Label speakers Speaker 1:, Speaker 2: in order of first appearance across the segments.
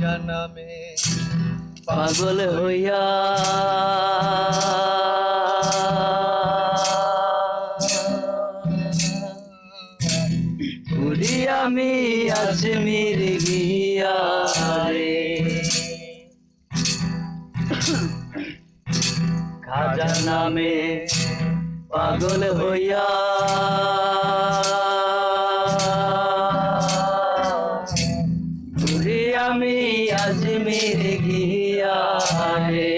Speaker 1: খাজা নামে
Speaker 2: পাগল হইয়া ঘুরি আমি আজমির গিয়া রে খাজা নামে পাগল হইয়া ঘুরি আমি আজমির গিয়া রে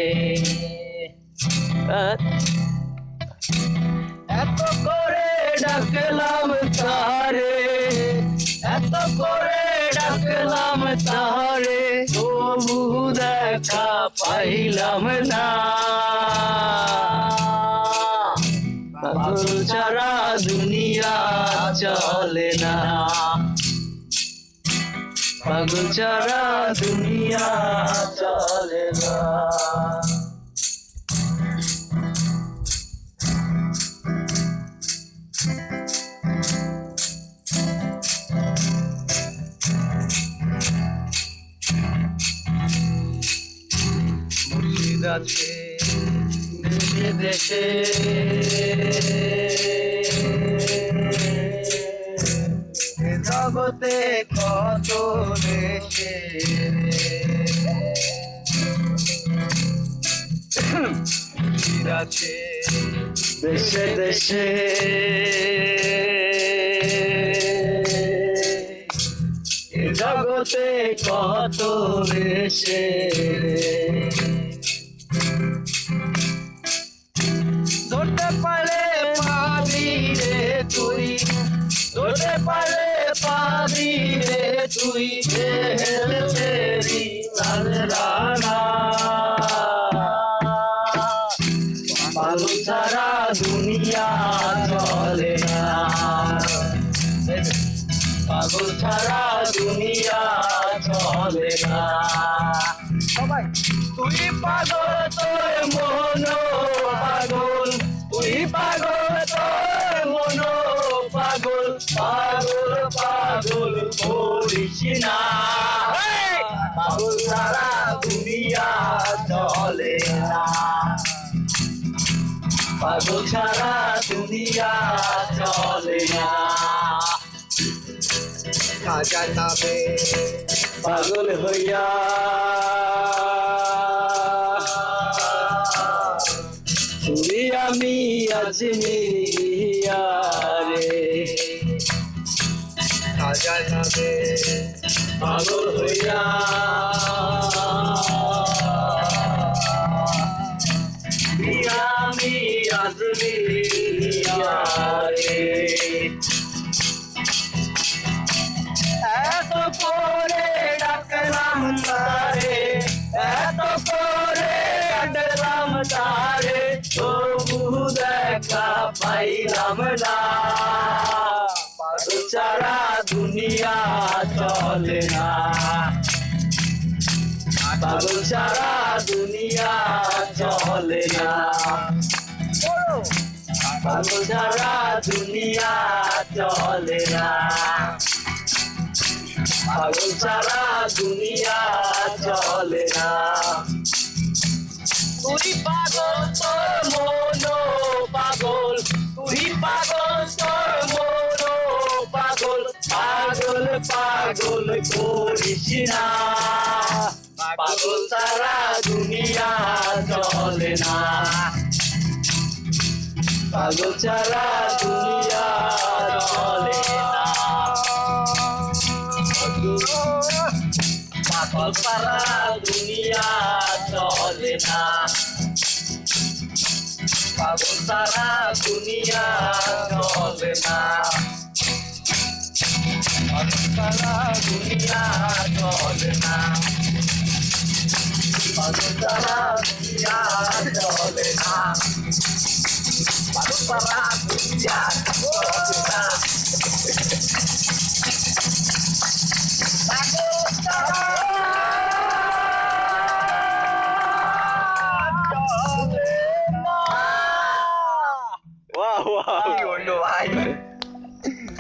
Speaker 2: এত করে ডাকলাম তারে এত করে ডাকলাম তারে তবু দেখা পাইলাম না পাগল ছাড়া দুনিয়া চলে না পাগল ছাড়া দুনিয়া চলে না
Speaker 1: মুর্শিদ আছে
Speaker 2: দেশে দেশে
Speaker 1: এ জগতে কত দেশে মুর্শিদ আছে
Speaker 2: দেশে দেশে এ জগতে কত দেশে
Speaker 1: ধরতে পারে পাবি রে তুই
Speaker 2: ধরতে পারে পাবি রে তুই হেলতেরি লাল রানা পাগল ছাড়া দুনিয়া চলে না পাগল ছাড়া দুনিয়া চলে না
Speaker 1: সবাই
Speaker 2: তুই পাগল তোর মন পাগল তুই পাগল তোর মন পাগল পাগল পাগল করিস না পাগল ছাড়া দুনিয়া চলে না পাগল ছাড়া দুনিয়া চলে না
Speaker 1: খাজা নামে
Speaker 2: পাগল হইয়া ঘুরি আমি আজমির গিয়া রে
Speaker 1: খাজা নামে
Speaker 2: পাগল হইয়া আমি আজমির গিয়া রে এত করে ডাকলাম তারে এত করে ডাকলাম তারে তবু দেখা পাইলাম না পাগল ছাড়া দুনিয়া চলে না পাগল ছাড়া দুনিয়া চলে না পাগল ছাড়া দুনিয়া চলে না পাগল ছাড়া দুনিয়া চলে না তুই পাগল তোর মন পাগল তুই পাগল তোর মন পাগল পাগল পাগল করিস না পাগল ছাড়া দুনিয়া চলে না পাগল ছাড়া দুনিয়া চলে না পাগল ছাড়া দুনিয়া চলে না পাগল ছাড়া দুনিয়া চলে না পাগল ছাড়া দুনিয়া চলে না পাগল ছাড়া দুনিয়া চলে না পাগল ছাড়া দুনিয়া চলে না
Speaker 1: Wow, wow.